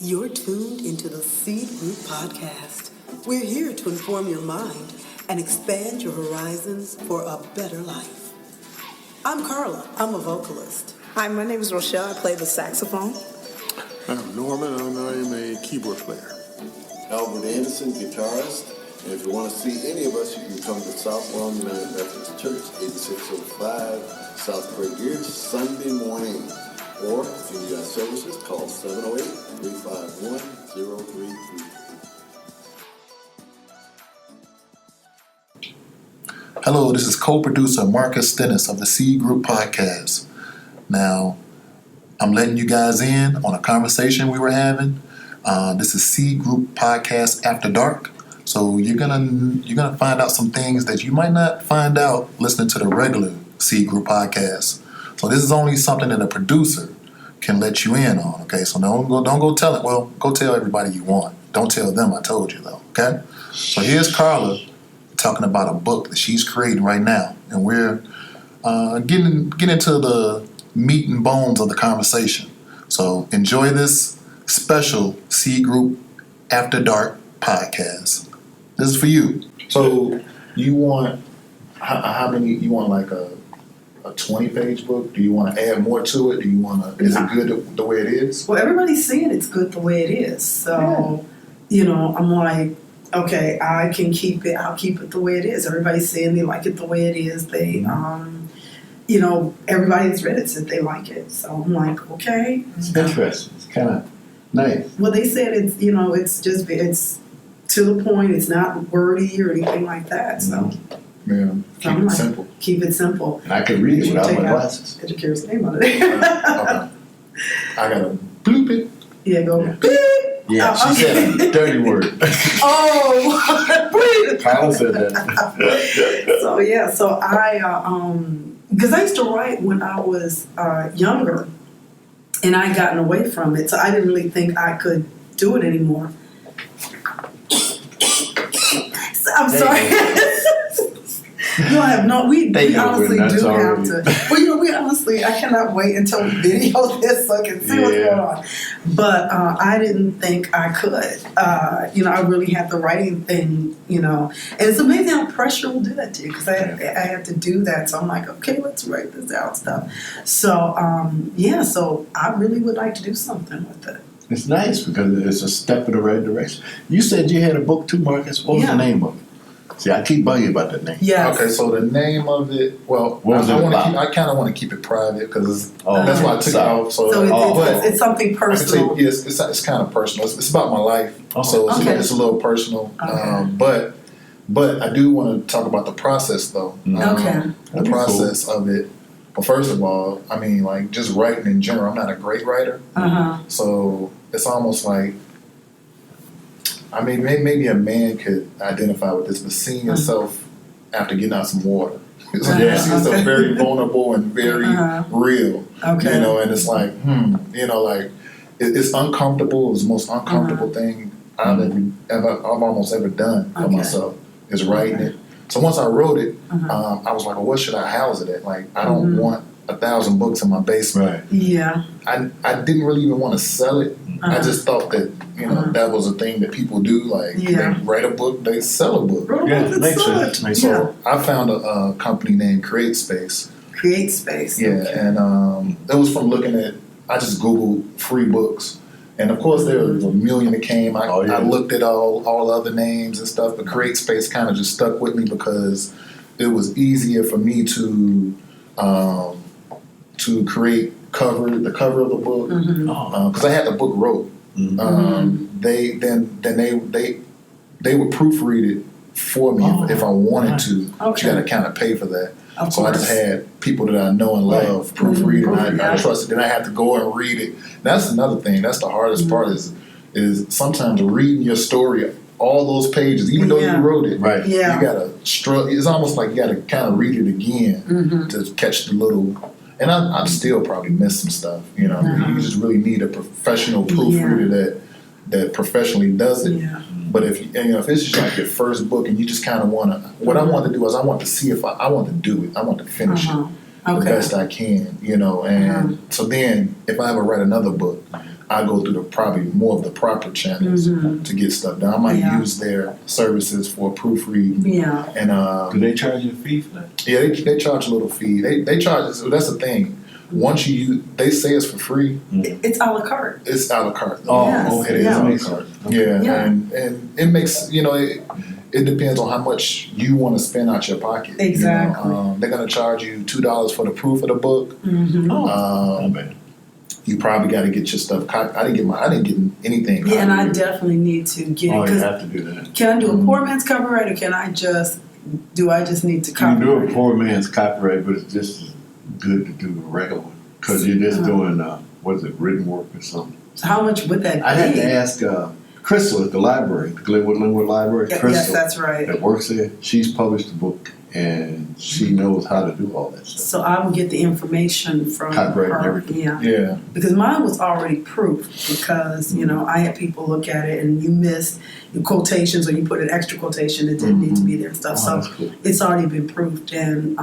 You're tuned into the Seed Group Podcast. We're here to inform your mind and expand your horizons for a better life. I'm Carla. I'm a vocalist. Hi, my name is Rochelle. I play the saxophone. I'm Norman. I'm a keyboard player. Albert Anderson, guitarist. And if you want to see any of us, you can come to South Long United Methodist Church, 8605 South Craig Ridge, Sunday morning. Or if you need our services, call 708-351-0333. Hello, this is co-producer Marcus Stennis of the Seed Group Podcast. Now, I'm letting you guys in on a conversation we were having. This is Seed Group Podcast After Dark. So you're gonna find out some things that you might not find out listening to the regular Seed Group Podcast. So this is only something that a producer can let you in on. Okay, so don't go tell it. Well, go tell everybody you want. Don't tell them I told you though. Okay. So here's Carla talking about a book that she's creating right now, and we're getting into the meat and bones of the conversation. So enjoy this special Seed Group After Dark podcast. This is for you. So you want how many? You want like a 20-page book? Do you want to add more to it? Do you want to? Is it good the way it is? Well, everybody's saying it's good the way it is. So, I'm like, okay, I can keep it. I'll keep it the way it is. Everybody's saying they like it the way it is. They, everybody that's read it said they like it. So I'm like, okay. It's interesting. It's kind of nice. Well, they said it's, it's to the point. It's not wordy or anything like that. So. Yeah, keep it simple. Keep it simple. And I can read it without my glasses. Get your carrot's name on it. Okay. I gotta bloop it. Yeah, go. Yeah. Beep. Yeah, she said a dirty word. Oh, Kyle said that. So I, because I used to write when I was younger, and I gotten away from it, so I didn't really think I could do it anymore. So, I'm sorry. We honestly do have to. Well, we honestly, I cannot wait until we video this so I can see what's going on. But I didn't think I could. I really had the writing thing, and it's amazing how pressure will do that to you because I had to do that. So I'm like, okay, let's write this out stuff. So, so I really would like to do something with it. It's nice because it's a step in the right direction. You said you had a book too, Marcus. What was the name of it? See, I keep bugging you about that name. Yeah. Okay, so the name of it, I kind of want to keep it private because that's why I took it off. So it's something personal. Yes, it's kind of personal. It's about my life, so it's a little personal. Okay. But I do want to talk about the process, though. Okay. The process of it. Well, first of all, I mean, like just writing in general. I'm not a great writer, so it's almost like. I mean, maybe a man could identify with this, but seeing yourself after getting out some water. It's like you see yourself very vulnerable and very real. Okay. And it's like, it's uncomfortable. It was the most uncomfortable thing I've almost ever done for myself is writing it. So once I wrote it, I was like, well, what should I house it at? Like, I don't want 1,000 books in my basement. Right. Yeah. I didn't really even want to sell it. I just thought that, that was a thing that people do. Like, they write a book, they sell a book. Makes sense. So I found a company named Create Space. Create Space. Yeah, and it was from looking at, I just Googled free books. And of course, there was a million that came. I looked at all other names and stuff, but Create Space kind of just stuck with me because it was easier for me to create the cover of the book because I had the book wrote. They would proofread it for me if I wanted to. But you got to kind of pay for that. So I just had people that I know and love proofread it. And I trusted. Then I had to go and read it. That's another thing. That's the hardest part is sometimes reading your story. All those pages, even though you wrote it, you gotta struggle. It's almost like you gotta kind of read it again to catch the little. And I still probably miss some stuff. You just really need a professional proofreader that professionally does it. Yeah. But if it's just like your first book and you just kind of want to, what I want to do is I want to see if I want to do it. I want to finish it the best I can. And so then if I ever write another book, I go through probably more of the proper channels to get stuff done. I might use their services for a proofread. Yeah. And Do they charge you a fee for that? yeah, they charge a little fee. They charge. So that's the thing. Once they say it's for free. It's a la carte. It's a la carte. Oh, Yes. It is a la carte. Yeah, Yeah. and it makes it depends on how much you want to spend out your pocket. Exactly. They're gonna charge you $2 for the proof of the book. Not bad. You probably got to get your stuff. I didn't get anything. Yeah, and I definitely need to get Oh, it. you 'Cause have to do that. can I do a poor man's copyright, or can I just need to You can do copyright? a poor man's copyright, but it's just as good to do a regular one because you're just doing written work or something. So how much would that be? I had to ask Crystal at the library, the Glenwood Linwood Library. Yes, Crystal, that's right. that works there. She's published the book and she knows how to do all that stuff. So I will get the information from Copyright and her. everything. Yeah. Yeah. Because mine was already proofed because, I had people look at it and you missed the quotations or you put an extra quotation that didn't need to be there and stuff. Oh, So that's cool. it's already been proofed. And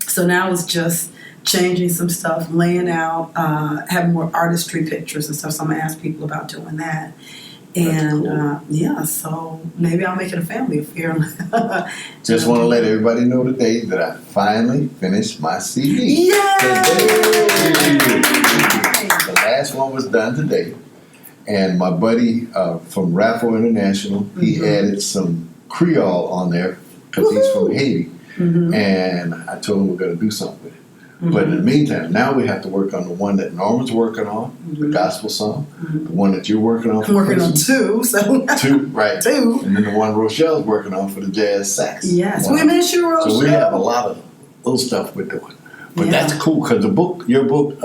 so now it's just changing some stuff, laying out, having more artistry pictures and stuff. So I'm going to ask people about doing that. And cool. So maybe I'll make it a family affair. Just want to let everybody know today that I finally finished my CD. Yay! The last one was done today. And my buddy from Raffle International, he added some Creole on there because he's from Haiti. And I told him we're going to do something with it. But in the meantime, now we have to work on the one that Norman's working on, the gospel song, the one that you're working on for I'm working on Christmas. 2, so Two, right. 2. And then the one Rochelle's working on for the jazz sax. Yes, one. we miss you, Rochelle. So we have a lot of little stuff we're doing. But Yeah. that's cool because your book,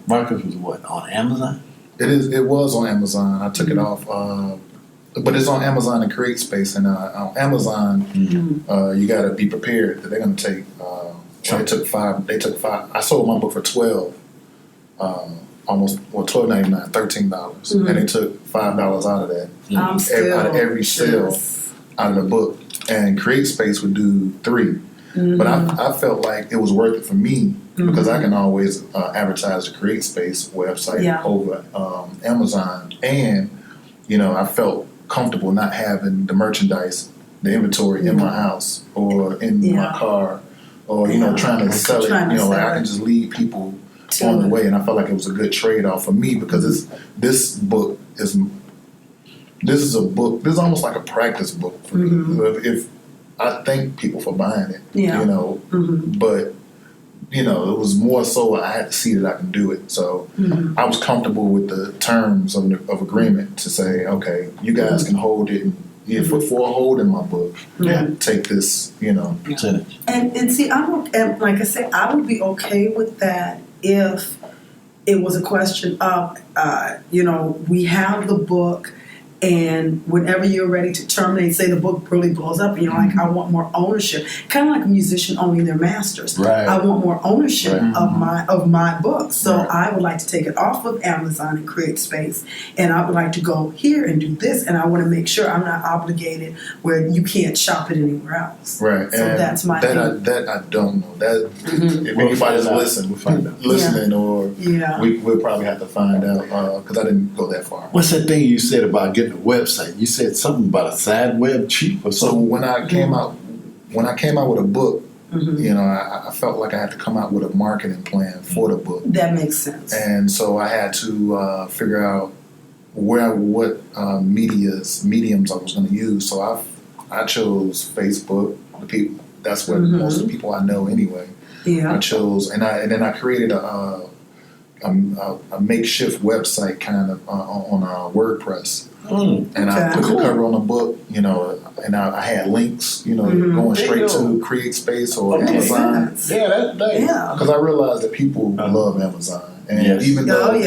Marcus, was what, on Amazon? It was on Amazon. I took it off, but it's on Amazon and CreateSpace. And on Amazon, you got to be prepared that they're going to take. They took five. I sold my book for $12, almost $12.99, $13, and they took $5 out of that. I'm still Out of every sale out of the book, and CreateSpace would do $3. But I felt like it was worth it for me because I can always advertise the CreateSpace website over Amazon, and I felt comfortable not having the merchandise, the inventory in my house or in my car, or trying to sell it. Like I can just lead people on the way, and I felt like it was a good trade off for me because this book is a book. This is almost like a practice book for me. If I thank people for buying it, but it was more so I had to see that I can do it. So I was comfortable with the terms of agreement to say, okay, you guys can hold it. For holding my book, take this, Percentage. And see, and like I said, I would be okay with that if it was a question of, we have the book, and whenever you're ready to terminate, say the book really blows up, and you're like, I want more ownership. Kind of like a musician owning their masters. Right. I want more ownership Right. of my book. So I would like to take it off of Amazon and CreateSpace, and I would like to go here and do this, and I want to make sure I'm not obligated where you can't shop it anywhere else. Right. So and that's my that I don't know. That if anybody's listening, or we'll probably have to find out because I didn't go that far. What's that thing you said about getting a website? You said something about a side web cheap or So something. when I came out with a book, I felt like I had to come out with a marketing plan for the book. That makes sense. And so I had to figure out what mediums I was going to use. So I chose Facebook. That's what most of the people I know anyway. I chose, and then I created a makeshift website kind of on WordPress. And I put the cover on the book, and I had links, going straight to CreateSpace or Amazon. Because I realized that people love Amazon. And even though I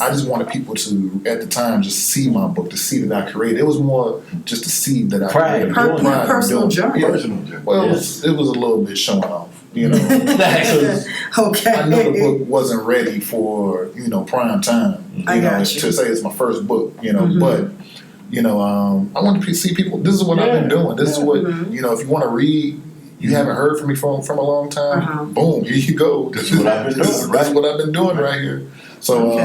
just wanted people to, at the time, just see my book, to see that I created. It was more just to see that I created. Personal journey. Well, it was a little bit showing off. Okay. I know the book wasn't ready for prime time. To say it's my first book. But I want to see people. This is what I've been doing. This is what if you want to read. You haven't heard from me from a long time. Boom, here you go. This is what I've been doing. That's what I've been doing right here. So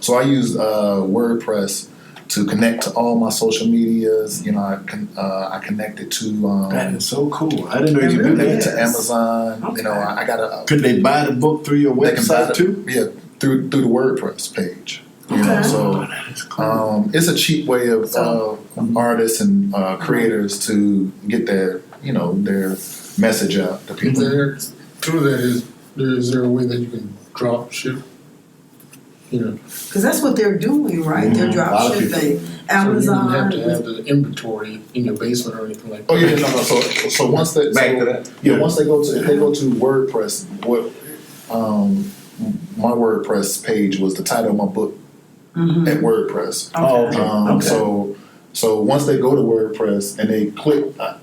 So I use WordPress to connect to all my social medias. You know, I connected to That is so cool. I didn't know you could do that. to Amazon. Okay. You know, I got a. Could they buy the book through your They can buy website too? Yeah, through the WordPress page. You know, Okay. so That is cool. it's a cheap way of artists and creators to get their message out to people. Through that is there a way that you can drop ship? You know, Because that's what they're doing, right? They're A drop lot of people shipping. do. Amazon. so you didn't have to have the inventory in your basement or anything like that. Oh yeah, no. So once they Back to that. once they go to if they go to WordPress, what my WordPress page was the title of my book at WordPress. Oh, okay. So once they go to WordPress and they click, I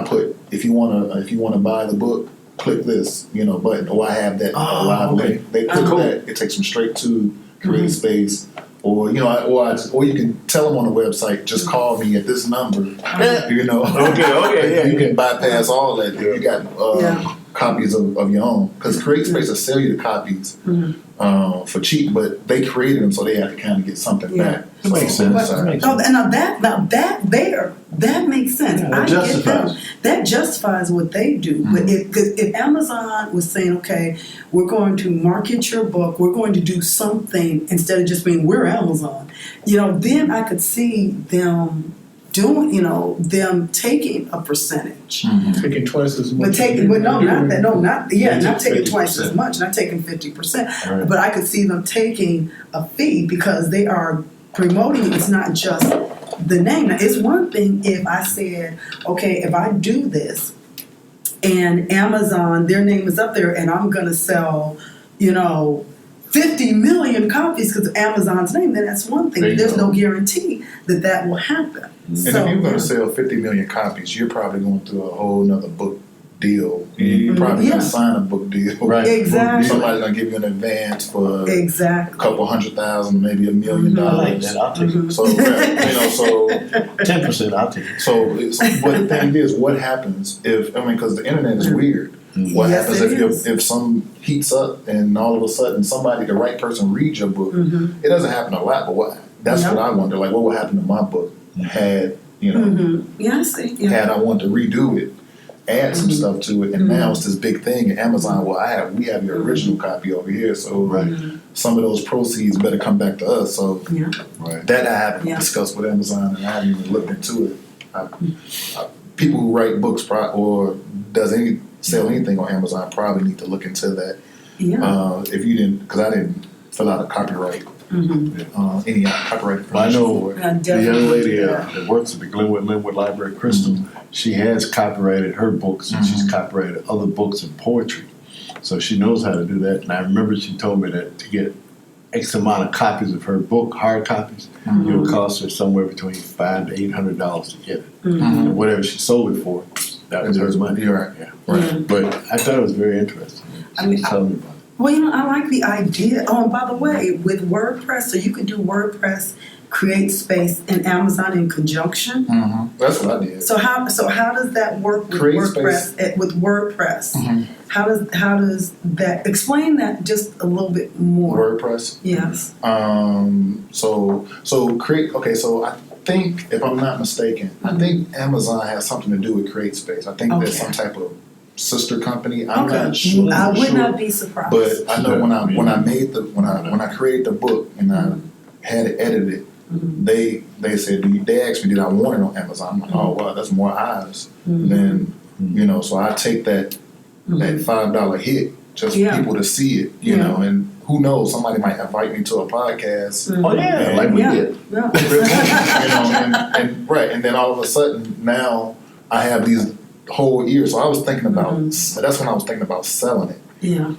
put if you wanna buy the book, click this button, or I have that live link. They click that, it takes them straight to Create Space, or or you can tell them on the website, just call me at this number. Okay, yeah. You can bypass all that. Yeah. You got copies of your own, because Create Space will sell you the copies for cheap, but they created them, so they have to kind of get something back. That makes sense. That makes sense. Now that makes sense. Yeah, I that get that. justifies. That justifies what they do. But if Amazon was saying, okay, we're going to market your book, we're going to do something instead of just being we're Amazon, then I could see them doing, them taking a percentage. Taking twice as much. Not taking twice as 50%. much, not taking 50%. Right. But I could see them taking a fee because they are promoting it. It's not just the name. Now, it's one thing if I said, okay, if I do this and Amazon, their name is up there and I'm going to sell, 50 million copies because of Amazon's name, then that's one thing. There you There's go. no guarantee that will happen. And if you're going to sell 50 million copies, you're probably going through a whole nother book deal. You're probably going to sign a book deal. Right. Exactly. Somebody's going to give you an advance for a Exactly. couple $100,000, maybe $1 million. I like that. I'll take it. So, 10%, I'll take it. So but the thing is, what happens because the internet is weird. What Yes, happens it is. if some heats up and all of a sudden the right person reads your book? It doesn't happen a lot, but that's what I wonder. Like, what would happen to my book had Yeah, I see. Yeah. had I wanted to redo it, add some stuff to it, and now it's this big thing. And Amazon, we have your original copy over here, so some of those proceeds better come back to us. So Yeah. that I haven't discussed with Amazon, and I haven't even looked into it. People who write books or sell anything on Amazon probably need to look into that. Yeah. If you didn't, because I didn't fill out a copyright, any copyright Well, I information know for it. the young lady that works at the Glenwood Library, Crystal, she has copyrighted her books and she's copyrighted other books and poetry. So she knows how to do that. And I remember she told me that to get X amount of copies of her book, hard copies, it would cost her somewhere between $500 to $800 to get it. And whatever she sold it for, that was her money. You're right. Yeah. Right. But I thought it was very interesting. She was telling me about it. Well, I like the idea. Oh, and by the way, with WordPress, so you can do WordPress, Create Space, and Amazon in conjunction. That's what I did. So how does that work with Create WordPress? Space. With WordPress, how does that? Explain that just a little bit more. WordPress. Yes. So create. Okay, so I think, if I'm not mistaken, I think Amazon has something to do with Create Space. I think there's some type of sister company. I'm not sure. I would not be surprised. But I know when I created the book and I had it edited, they said, they asked me, did I want it on Amazon? I'm like, oh wow, that's more eyes than So I take that $5 hit just for people to see it, you know, and who knows, somebody might invite me to a podcast. Oh yeah, like we did. And then all of a sudden now I have these whole year. So I was thinking about that's when I was thinking about selling it. Yeah.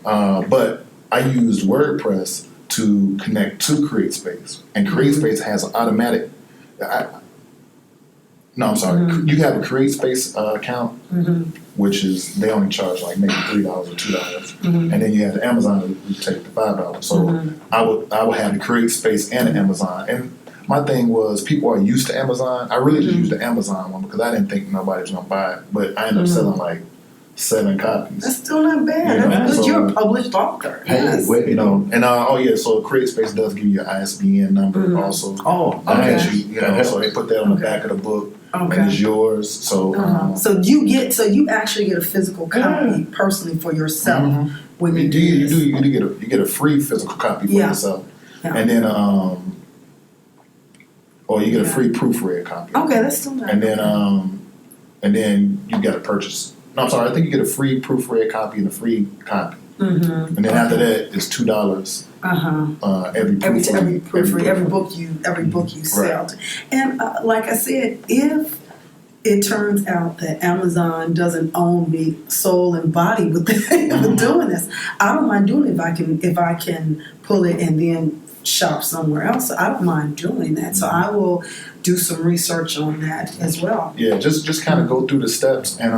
But I used WordPress to connect to Create Space, and Create Space has an automatic. I'm sorry. You have a Create Space account, which is they only charge like maybe $3 or $2, and then you have the Amazon who take the $5. So I would have the Create Space and the Amazon. And my thing was, people are used to Amazon. I really just used the Amazon one because I didn't think nobody was gonna buy it, but I ended up selling like 7 copies. That's still not bad. Yeah, That's good. so- You're a published author. Hey, Yes. wait, You know, and so CreateSpace does give you an ISBN number also. Oh, Okay. nice. You know, so they put that on the Okay. back of the book, and Okay. it's yours. So, So you actually get a physical copy personally for yourself when you you do this. you get a free physical copy for Yeah. yourself, Yeah. and then or you get a free proofread copy. Okay, that's still not And then you got to purchase. No, I'm sorry. I think you get a free proofread copy and a free copy, and then after that, it's $2 every proofread. every book you sell. And like I said, if it turns out that Amazon doesn't own me soul and body with doing this, I don't mind doing it if I can pull it and then shop somewhere else. I don't mind doing that. So I will do some research on that as well. Yeah, just kind of go through the steps, and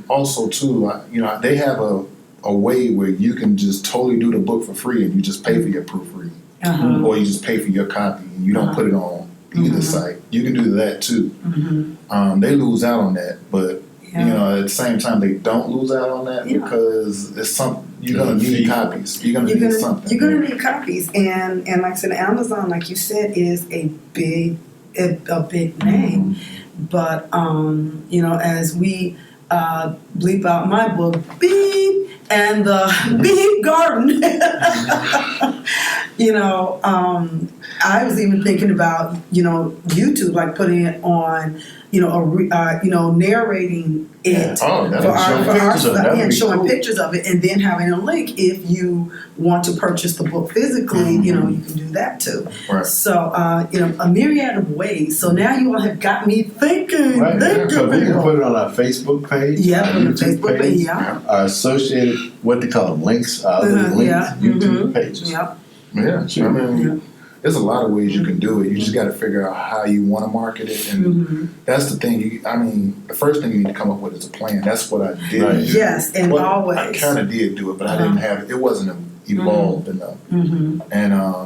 also too, they have a way where you can just totally do the book for free, and you just pay for your proofread, or you just pay for your copy, and you don't put it on either site. You can do that too. They lose out on that, but at the same time, they don't lose out on that because it's something you're gonna need copies. You're gonna need something. You're gonna need copies, and like I said, Amazon, like you said, is a big name. But as we bleep out my book, beep, and the beep garden. I was even thinking about YouTube, like putting it on, narrating it showing pictures of it, and then having a link if you want to purchase the book physically. You can do that too. Right. So a myriad of ways. So now you all have got me thinking. Right. So we can put it on our Facebook page, Yeah, our on the YouTube Facebook page, page, yeah. our associated, what they call them, links, linked YouTube pages. Yep. Yeah, I mean, there's a lot of ways you can do it. You just got to figure out how you want to market it, and that's the thing. The first thing you need to come up with is a plan. That's what I did. Right. Yes, and always. I kind of did do it, but I didn't have it. It wasn't evolved enough, and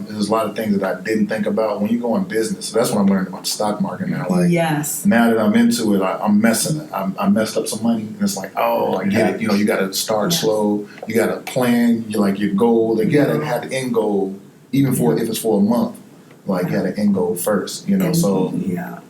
there's a lot of things that I didn't think about when you go in business. So that's what I'm learning about the stock market now. Like, yes. now that I'm into it, I'm messing it. I messed up some money, and it's like, oh, I get it. You got to start slow. You got to plan. Your goal. You got to have the end goal, even if it's for a month. Like, you got an end goal first. So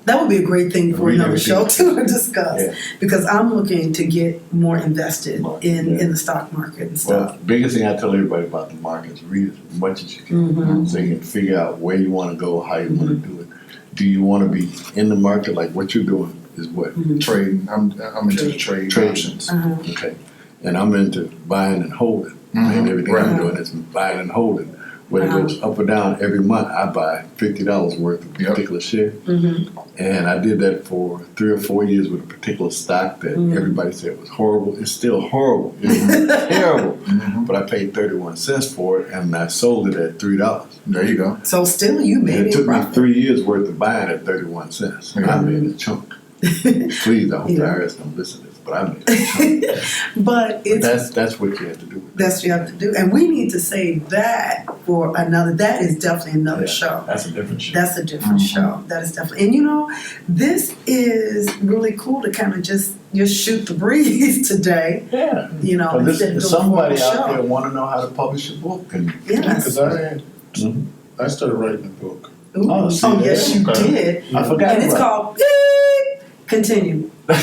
that would be a great thing for another show to discuss, because I'm looking to get more invested in the stock market and stuff. Well, the biggest thing I tell everybody about the market is read as much as you can, so you can figure out where you want to go, how you want to do it. Do you want to be in the market like what you're doing is what? Trading. I'm into the trade options. Okay, and I'm into buying and holding, and everything I'm doing is buying and holding. Whether it goes up or down every month, I buy $50 worth of a particular share, and I did that for 3 or 4 years with a particular stock that everybody said was horrible. It's still horrible. It's terrible, but I paid 31 cents for it, and I sold it at $3. There you go. So still, you made And it took me profit. 3 years worth of buying at 31 cents. I made a chunk. Please, I hope the IRS don't listen to this, but I made a chunk. But That's what you have to do. that's what you have to do, and we need to save that for another. That is definitely another show. That's a different show. That's a different show. That is definitely, and this is really cool to kind of just shoot the breeze today. Yeah. Well, instead of doing somebody a formal out show. there want to know how to publish a book. And Yes. Because I started writing a book. Ooh. Oh, see Oh, that? yes, you Okay. did. I forgot And it's about called Beep. Continue. I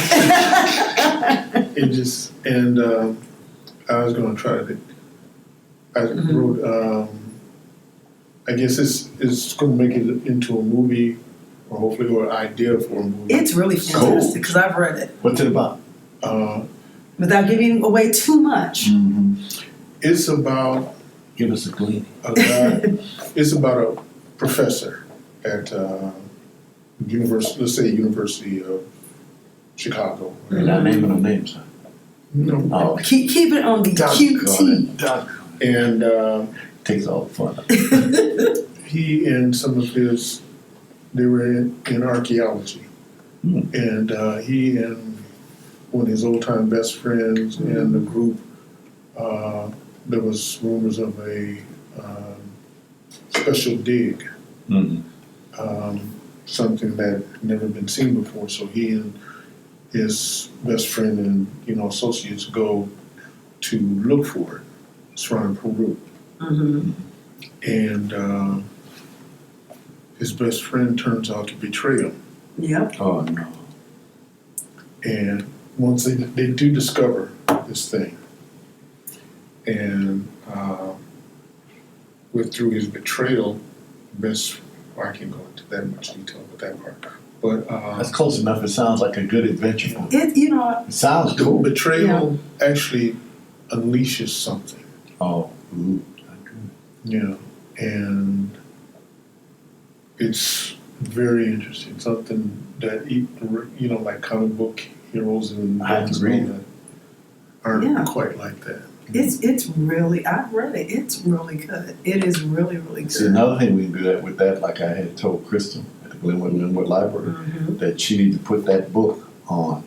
was going to try to. I wrote. I guess it's going to make it into a movie, or hopefully, or an idea for a movie. It's really fantastic because I've read it What's it about? without giving away too much. It's about Give us a gleam. a guy. It's about a professor at University of Chicago. You're not naming no names, huh? No. Oh, okay. Keep it on the QT. And Takes all the fun. he and some of his, they were in archaeology. And he and one of his old-time best friends and the group, there was rumors of a special dig, something that had never been seen before. So he and his best friend and associates go to look for it. It's from Peru, and his best friend turns out to betray him. Yep. Oh no. And once they do discover this thing, and through his betrayal, I can't go into that much detail with that part, but That's close enough. It sounds like a good adventure. It It sounds the cool. betrayal actually unleashes something, Oh. Ooh. and it's very interesting. Something that like comic book heroes and I have to villains read and all that aren't Yeah. quite like that. It's really, I've read it. It's really good. It is really, really good. See, another thing we can do that with that, like I had told Crystal at the Glenwood Library, that she needs to put that book on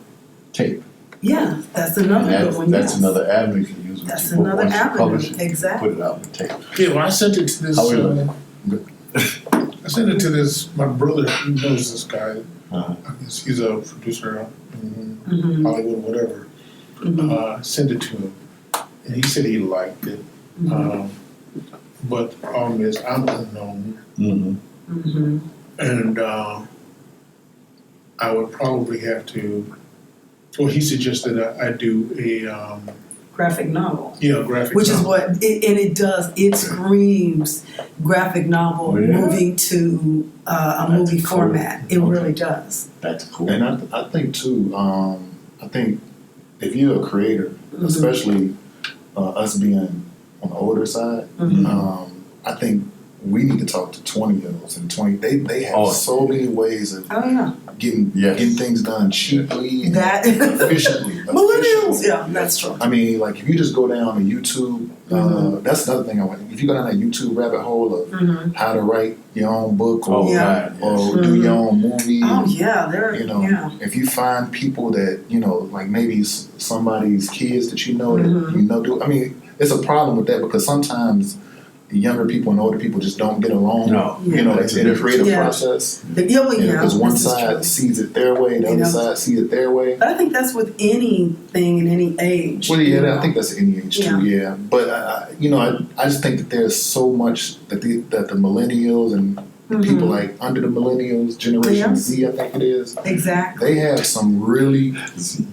tape. Yeah, that's another And good one. that's yes. another avenue you can use with That's your book. another Once you avenue, publish it, exactly. put it out on tape. Yeah, well, I sent it to this. How we look? I sent it to this. My brother, he knows this guy. Uh-huh. I guess he's a producer in Mhm. Hollywood, whatever. Sent it to him, and he said he liked it. But the problem is, I'm unknown, Mm-hmm. and I would probably have to. Well, he suggested I do a Graphic novel. graphic. Which is novel. what, it does, it screams graphic novel Oh, yeah? moving to a That's movie cool. format. It Okay. really does. That's cool. And I think too, I think if you're a creator, especially us being on the older side, I think we need to talk to 20-year-olds and they have so many ways of Oh, yeah. getting things done cheaply and That- efficiently. Millennials, yeah, that's true. I mean, like if you just go down to YouTube, that's another thing I want. If you go down that YouTube rabbit hole of how to write your own book or, Yeah. or do your own movie, Oh, yeah, they're, yeah. if you find people that like maybe somebody's kids that that do. I mean, it's a problem with that because sometimes the younger people and older people just don't get along. No. It's in the creative Yeah. process. Because One side sees it their way, the other side sees it their way. But I think that's with anything in any age. Well, yeah, I think that's any age too. Yeah, but I just think that there's so much that the millennials and people like under the millennials, Generation Z, I think it is. Exactly. They have some really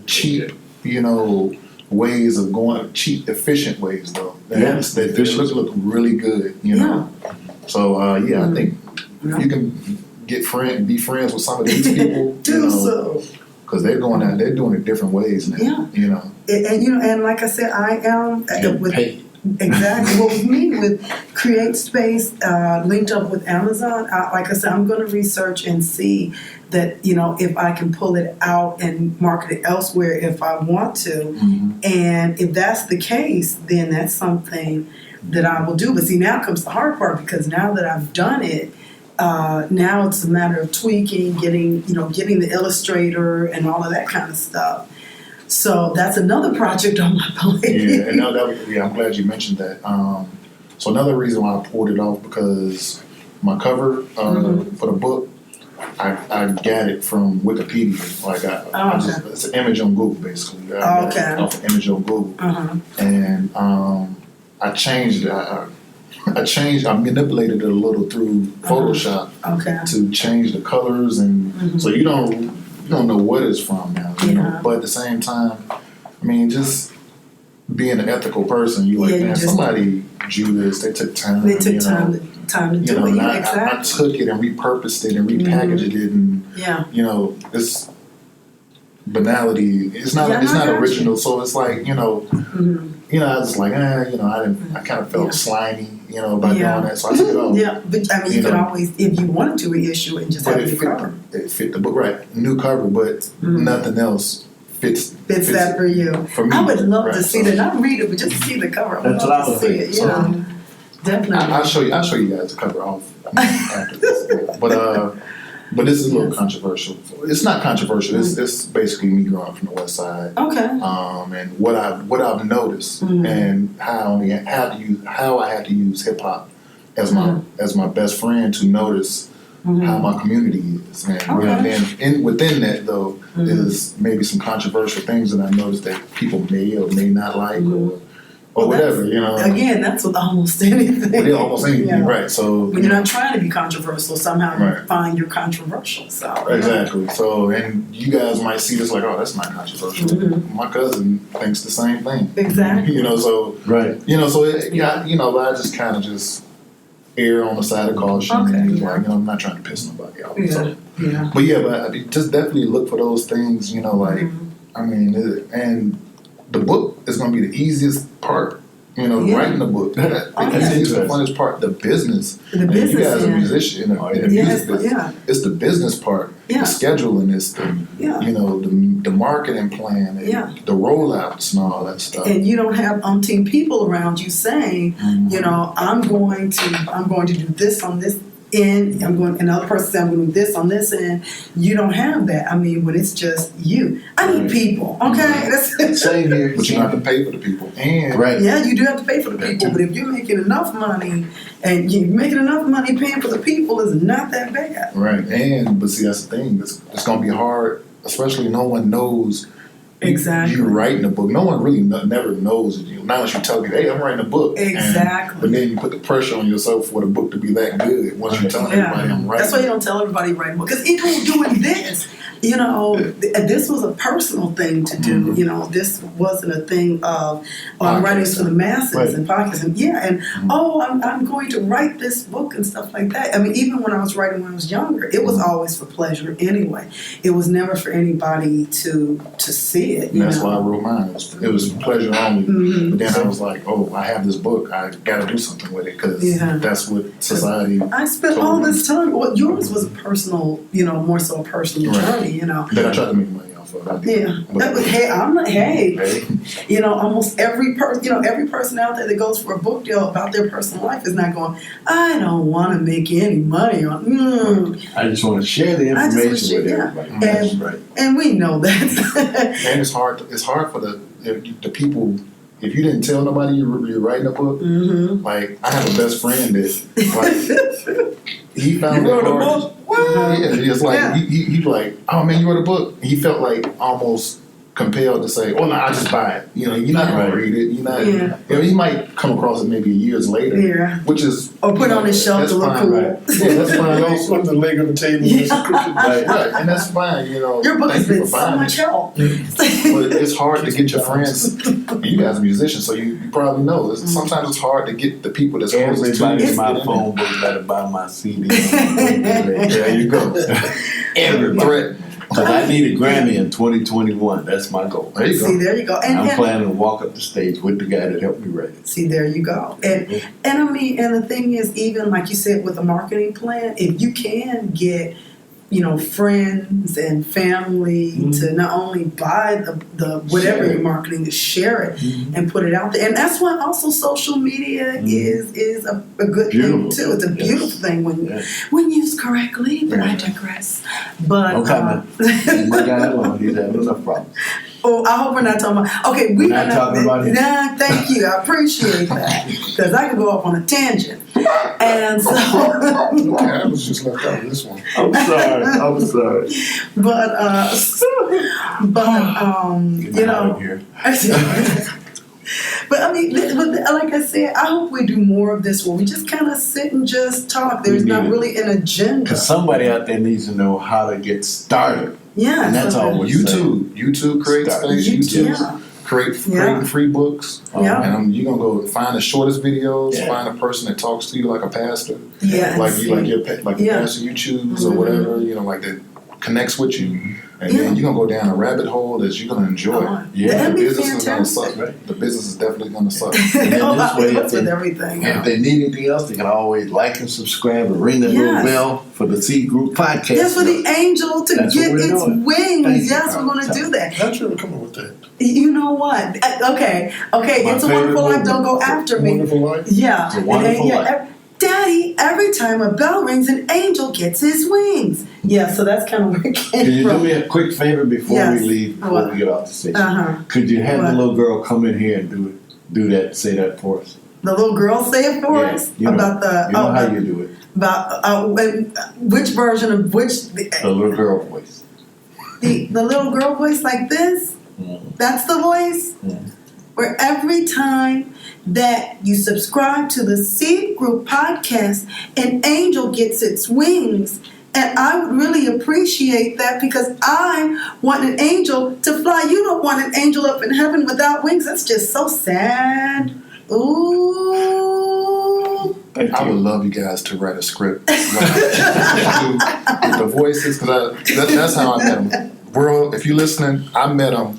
cheap, ways of going, cheap, efficient ways though. They look really good, So I think if you can be friends with some of these people, so. because they're going out, they're doing it different ways now. And like I said, I am with Paid. exactly. Well, with me, with Create Space, linked up with Amazon, like I said, I'm going to research and see that, if I can pull it out and market it elsewhere if I want to. And if that's the case, then that's something that I will do. But see, now comes the hard part, because now that I've done it, now it's a matter of tweaking, getting the illustrator and all of that kind of stuff. So that's another project on my plate. Yeah, and I'm glad you mentioned that. So another reason why I pulled it off, because my cover for the book, I got it from Wikipedia. Like it's an image on Google basically. I got it off an image on Google, and I changed it. I manipulated it a little through Photoshop to change the colors, and so you don't know what it's from now. But at the same time, I mean, just being an ethical person, somebody drew this. They took time. They took time to do it. Yeah, exactly. I took it and repurposed it and repackaged it, and this banality. It's not original. So it's like I was like, I kind of felt slimy, by doing that. So I took it off. Yeah, but I mean, you could always, if you wanted to, reissue it and just have a new cover. It fit the book, right? New cover, but nothing else fits that for you. For me, I would love to see that. Not read it, but just see the cover. I would love to see it. Definitely. I'll show you guys the cover off after this. But this is a little controversial. It's not controversial. It's basically me growing up from the West Side. Okay. And what I've noticed and how I had to use hip hop as my best friend to notice how my community is. And then within that though is maybe some controversial things that I noticed that people may or may not like or whatever, you know. Again, that's with almost anything. Well, yeah, almost anything, right. So when you're not trying to be controversial, somehow you Right. find you're controversial. So exactly. So and you guys might see this like, oh, that's not controversial. My cousin thinks the same thing. Exactly. You know, so Right. you know, so you know, I just kind of just err on the side of caution. Okay. And, like, you know, I'm not trying to piss nobody off. So, Yeah. but I mean, just definitely look for those things. You know, like I mean, and the book is going to be the easiest part. You know, writing the book. That's the funnest part. The business. The And business, you guys are yeah. a musician. In the Yes, music business. yeah. It's the business part. Yeah. The scheduling. It's the you know the marketing plan. And the rollouts and all that stuff. And you don't have umpteen people around you saying, you know, I'm going to do this on this end. Another person saying I'm going to do this on this end. You don't have that. I mean, when it's just you. I need people. Okay, that's Same here. But you don't have to pay for the people. And yeah, you do have to pay for the people. But if you're making enough money, and you're making enough money paying for the people, is not that bad. Right. But see, that's the thing. It's going to be hard, especially no one knows. Exactly. You writing a book. No one really never knows it. Not unless you tell me, hey, I'm writing a book. Exactly. But then you put the pressure on yourself for the book to be that good. Once you tell everybody I'm writing. That's why you don't tell everybody writing a book. Because even doing this, you know, this was a personal thing to do. You know, this wasn't a thing of I'm writing for the masses and podcasts. And I'm going to write this book and stuff like that. I mean, even when I was writing when I was younger, it was always for pleasure anyway. It was never for anybody to see it. And that's why I wrote mine. It was pleasure only. But then I was like, oh, I have this book. I got to do something with it because that's what society. I spent all this time. Well, yours was a personal, you know, more so a personal journey, you know. Then I tried to make money off of it. Hey, you know, almost every person out there that goes for a book deal about their personal life is not going, I don't want to make any money on. I just want to share the information with everybody. And we know that. And it's hard. It's hard for the people. If you didn't tell nobody you're writing a book, like I have a best friend that like he found you wrote it a hard. book? What? Yeah, it's like he like, oh man, you wrote a book. He felt like almost compelled to say, "Oh no, I just buy it." You know, you're not going to read it. You're not. You know, he might come across it maybe years later, which is or put on his shelf to look cool. Right. Yeah, that's fine. Also on the leg of the table. Right, and that's fine. You know, your book has been so much help. But it's hard to get your friends. You guys are musicians, so you probably know. Sometimes it's hard to get the people that's closest to you. Everybody in my phone book better buy my CD. There you go. Everybody. Because I need a Grammy in 2021. That's my goal. There you go. See, there you go. And I'm planning to walk up the stage with the guy that helped me write it. See, there you go. And I mean, and the thing is, even like you said with a marketing plan, if you can get, you know, friends and family to not only buy the whatever you're marketing, to share it and put it out there. And that's why also social media is a good thing too. It's a beautiful thing when used correctly, but I digress. But leave my guy alone. He's having enough problems. Oh, I hope we're not talking about. Okay, we're not talking about it. Nah, thank you. I appreciate that because I can go off on a tangent. And so, I was just left out of this one. I'm sorry. But you know. Here. But I mean, like I said, I hope we do more of this where we just kind of sit and just talk. There's not really an agenda. Because somebody out there needs to know how to get started. Yeah, and that's all. YouTube creates things. YouTube creating free books. And you're gonna go find the shortest videos. Find a person that talks to you like a pastor. Like a pastor you choose or whatever. You know, like that connects with you. And then you're going to go down a rabbit hole that you're going to enjoy. The business is going to suck. Right? The business is definitely going to suck. And then this way, with everything. And if they need anything else, they can always like and subscribe and ring that little bell for the Seed Group podcast. Yes, for the angel to get its wings. Yes, we're going to do that. How'd you ever come up with that? You know what? Okay. It's a Wonderful Life. Don't go after me. Wonderful Life? Yeah. It's a Wonderful Life. Daddy, every time a bell rings, an angel gets his wings. Yeah, so that's kind of where it came from. Could you do me a quick favor before we leave, before we get off the station? Could you have the little girl come in here and say that for us? The little girl say it for us? You know, about the... You know how you do it. which version of which The little girl voice. the little girl voice like this? That's the voice? Where every time that you subscribe to the Seed Group podcast, an angel gets its wings. And I would really appreciate that because I want an angel to fly. You don't want an angel up in heaven without wings. That's just so sad. Ooh. I would love you guys to write a script with the voices, because that's how I met them. World, if you're listening, I met them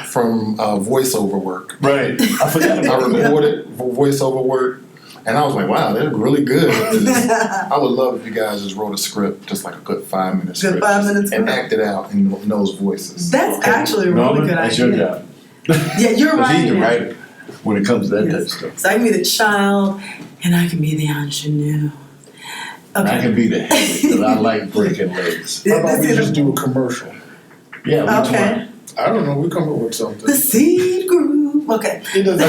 from voiceover work. Right. I forgot I about that. recorded voiceover work, and I was like, wow, they're really good. I would love if you guys just wrote a script, just like a good 5-minute script. 5 minutes and script. acted out in those voices. That's actually a really Norman, good that's idea. your job. Yeah, you're 'Cause right. he's the writer when it comes to that type of Yes. stuff. So I can be the child, and I can be the ingenue. And I can be the head because I like breaking legs. How about we just do a commercial? Yeah, which Okay. one? I don't know. We come up with something. The Seed Group. Okay. It doesn't.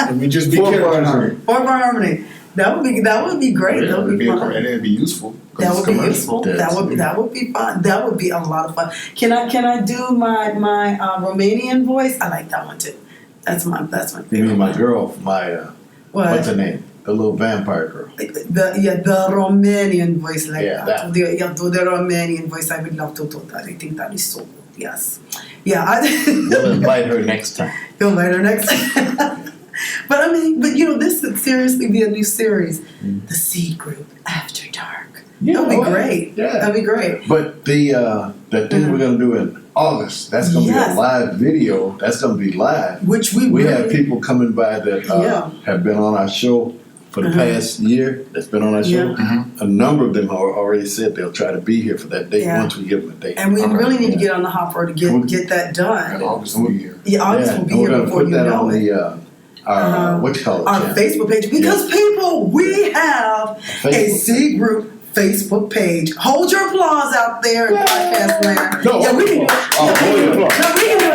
And we just be Four careful. bars. Or harmony. That would be great. Yeah, that would be fun. and it'd be useful. 'cause That it's would be commercial. useful. That's That would be fun. That would be a lot of fun. Can I do my Romanian voice? I like that one too. That's my You favorite. mean my girl, What? what's her name? The little vampire girl. The Romanian voice like Yeah, that. that. The Romanian voice. I would love to do that. I think that is so good. Yes. Yeah. We'll invite her next time. You'll invite her next time. But this could seriously be a new series. The Seed Group After Dark. That would be great. Yeah. That'd be great. But the thing we're gonna do in August, that's gonna Yes. be a live video. That's gonna be live. Which we We really, have people coming by that Yeah. have been on our show for the past year. That's been on our show. Yeah. A number of them have already said they'll try to be here for that date Yeah. once we give them a date. and we really need to Yeah. get on the hopper to get that And done. August will be here. Yeah, August Yeah, will be and we're here gonna before put you that know on it. our what you call it? Our channel. Facebook page because people, we have a Facebook. Seed Group Facebook page. Hold your applause out there in podcast land. No, Yeah, we can do it. oh, hold your applause. No, we can do it.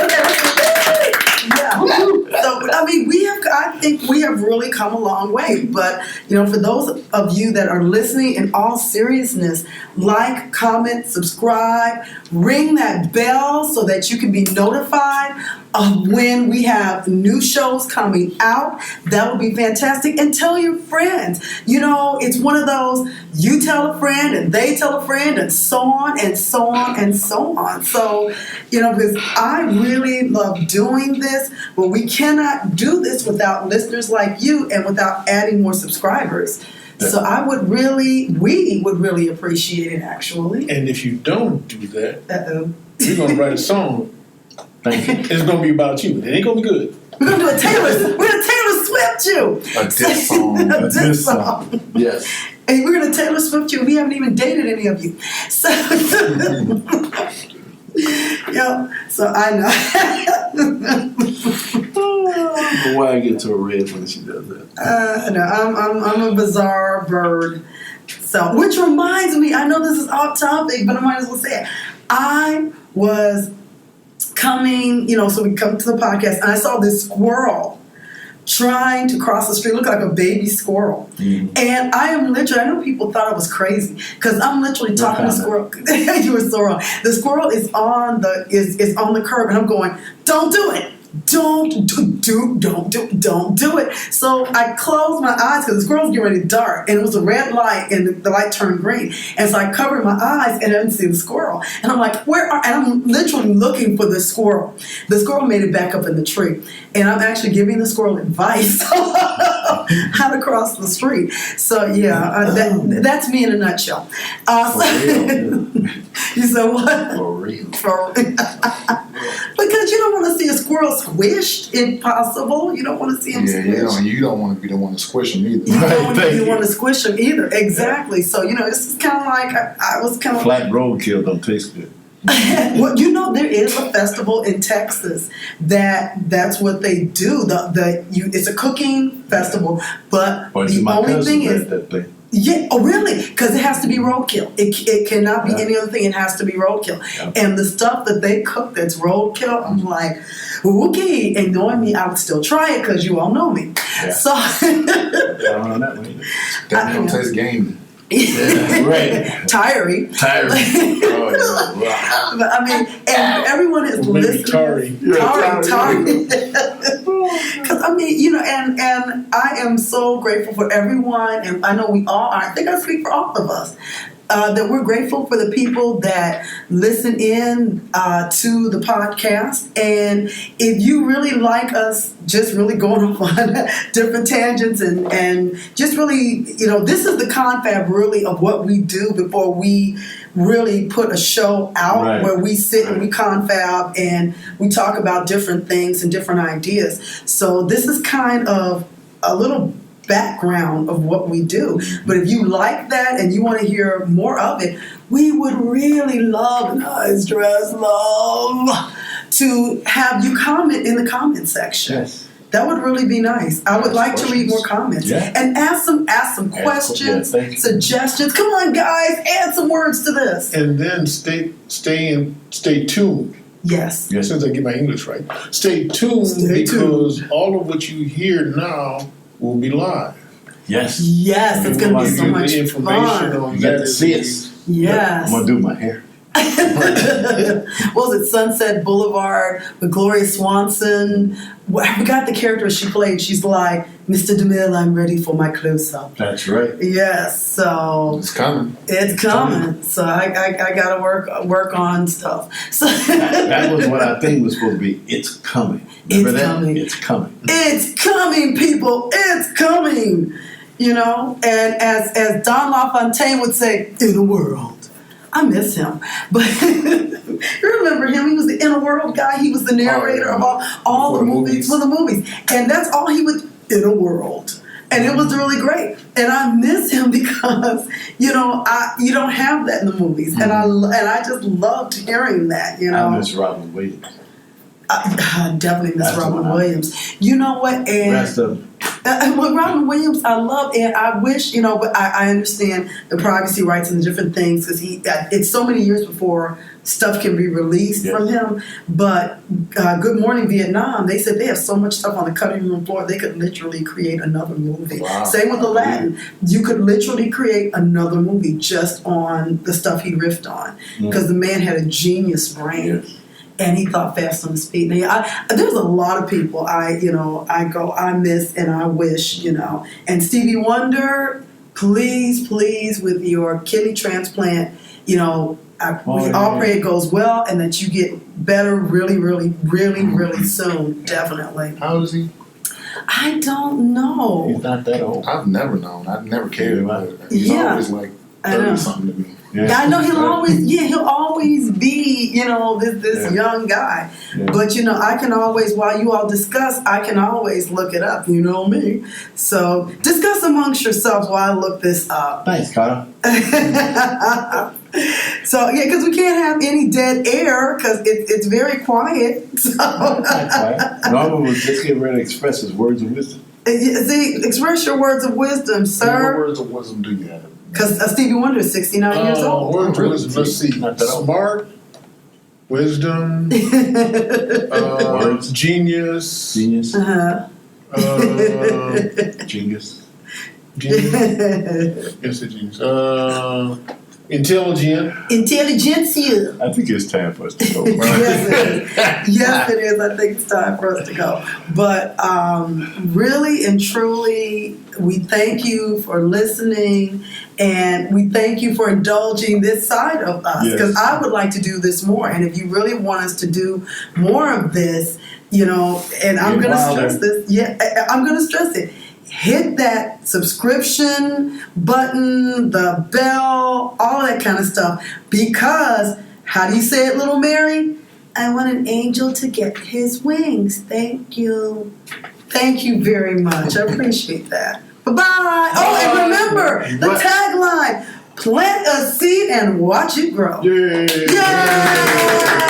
Yeah. So I think we have really come a long way. But for those of you that are listening, in all seriousness, like, comment, subscribe, ring that bell so that you can be notified of when we have new shows coming out. That would be fantastic. And tell your friends. It's one of those, you tell a friend and they tell a friend and so on and so on and so on. So, because I really love doing this, but we cannot do this without listeners like you and without adding more subscribers. So we would really appreciate it, actually. And if you don't do that, Uh-oh. we're gonna write a song. Thank you. It's gonna be about you. It ain't gonna be good. We're gonna do a Taylor Swift you. A diss song. A diss song. Yes. And we're gonna Taylor Swift you. We haven't even dated any of you. So so I know. Why I get so red when she does that? No, I'm a bizarre bird. So, which reminds me, I know this is off topic, but I might as well say it. I was coming, so we come to the podcast, and I saw this squirrel trying to cross the street, look like a baby squirrel. And I know people thought I was crazy because I'm literally talking to the squirrel. You were so wrong. The squirrel is on the curb, and I'm going, don't do it. Don't do it. So I closed my eyes because the squirrel's getting ready to dart, and it was a red light, and the light turned green. And so I covered my eyes, and I didn't see the squirrel. And I'm like, and I'm literally looking for the squirrel. The squirrel made it back up in the tree, and I'm actually giving the squirrel advice how to cross the street. So that's me in a nutshell. For real. You said what? For real. Because you don't want to see a squirrel squished, if possible. You don't want to see him squished. You don't want to be the one to squish them either. You don't want to squish them either. Exactly. So, this is kind of like, I was kind of... Flat roadkill don't taste good. Well, there is a festival in Texas that's what they do. It's a cooking festival, but Or the my only cousin thing made is... that thing. Yeah, oh really? Because it has to be roadkill. It cannot be any other thing. It has to be roadkill. Yeah. And the stuff that they cook that's roadkill, I'm like, okay. And knowing me, I would still try it because you all know me. Yeah. So I don't know that one. That don't taste gamey. Yeah, right. Tiring. Oh, yeah. But I mean, and everyone is listening. Tari. Because I mean, you know, and I am so grateful for everyone, and I know we all are. I think I speak for all of us. That we're grateful for the people that listen in to the podcast. And if you really like us just really going off on different tangents and just really, you know, this is the confab really of what we do before we really put a show out where we sit and we confab and we talk about different things and different ideas. So this is kind of a little background of what we do. But if you like that and you want to hear more of it, we would really love, and I stress love, to have you comment in the comment section. Yes. That would really be nice. I would like to read more comments and ask some questions, suggestions. Come on, guys, add some words to this. And then stay tuned. Yes. Since I get my English right, stay tuned because all of what you hear now will be live. Yes, it's going to be so much fun. You got to see us. Yes. I'm going to do my hair. What was it? Sunset Boulevard with Gloria Swanson. I forgot the character she played. She's like, Mr. DeMille, I'm ready for my close-up. That's right. Yes, so it's coming. It's coming. So I got to work on stuff. So that was what I think was supposed to be. It's coming. Remember that? Coming. It's coming. It's coming, people. It's coming. You know, and as Don LaFontaine would say, in a world. I miss him, but you remember him. He was the inner world guy. He was the narrator of all the movies for the movies, and that's all he would in a world, and it was really great. And I miss him because you know you don't have that in the movies, and I just loved hearing that. You know, I miss Robin Williams. I definitely miss Robin Williams. You know what? And well, Robin Williams, I love, and I wish, you know, but I understand the privacy rights and the different things because it's so many years before stuff can be released from him. But Good Morning Vietnam, they said they have so much stuff on the cutting room floor they could literally create another movie. Wow. Same with Aladdin, you could literally create another movie just on the stuff he riffed on because the man had a genius brain. Yes. And he thought fast on his feet. Now, there's a lot of people I miss and I wish, you know. And Stevie Wonder, please, with your kidney transplant, you know, we all pray it goes well and that you get better really, really, really, really soon. Definitely. How old is he? I don't know. He's not that old. I've never known. I've never cared about it. He's always like 30-something to me. Yeah, I know he'll always be, you know, this young guy. Yeah. But, you know, I can always, while you all discuss, I can always look it up, you know me. So discuss amongst yourselves while I look this up. Thanks, Carter. So, yeah, because we can't have any dead air because it's very quiet. So. Norman was just getting ready to express his words of wisdom. See, express your words of wisdom, sir. What words of wisdom do you have? Because Stevie Wonder is 69 years old. Words of wisdom, let's see. Smart, wisdom, genius. Genius. Genius. Yes, a genius. Intelligent. Intelligentsia. I think it's time for us to go. Yes, it is. I think it's time for us to go. But really and truly, we thank you for listening and we thank you for indulging this side of us because I would like to do this more. And if you really want us to do more of this, you know, and I'm going to stress this. Yeah, I'm going to stress it. Hit that subscription button, the bell, all that kind of stuff. Because, how do you say it, little Mary? I want an angel to get his wings. Thank you. Thank you very much. I appreciate that. Bye-bye. Oh, and remember, the tagline, plant a seed and watch it grow. Yay. Yay.